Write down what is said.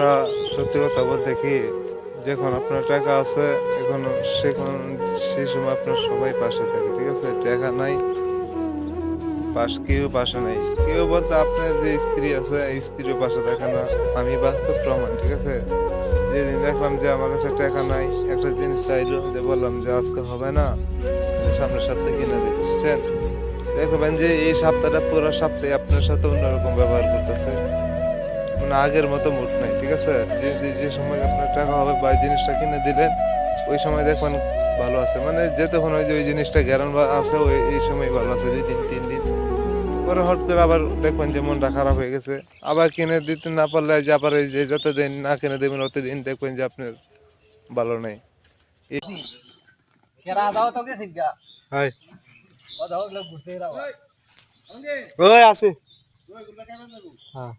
একটা সত্যি কথা বলতে কি, যখন আপনার টাকা আছে এখন সেখন সেই সময় আপনার সবাই পাশে থাকে, ঠিক আছে? টাকা নাই, কেউ পাশে নাই। কেউ বলতে আপনার যে স্ত্রী আছে স্ত্রীও পাশে থাকে না। আমি বাস্তব প্রমাণ, ঠিক আছে? যেদিন দেখলাম যে আমার কাছে টাকা নাই, একটা জিনিস চাইলো, যে বললাম যে আজকে হবে না, যে সামনের সপ্তাহে কিনে দিই, বুঝছেন? দেখবেন যে এই সপ্তাহটা পুরো সপ্তাহে আপনার সাথে অন্যরকম ব্যবহার করতেছে, মানে আগের মতো মুড নাই, ঠিক আছে? যে সময় আপনার টাকা হবে বা এই জিনিসটা কিনে দিলেন, ওই সময় দেখবেন ভালো আছে, মানে যে তখন ওই যে ওই জিনিসটা গ্যারান আছে, ওই এই সময় ভালো আছে 2 দিন 3 দিন পরে হট করে আবার দেখবেন যে মনটা খারাপ হয়ে গেছে। আবার কিনে দিতে না পারলে যে আবার এই যে যতদিন না কিনে দেবেন অতদিন দেখবেন যে আপনার ভালো নেই। হাই ওই আছে। হ্যাঁ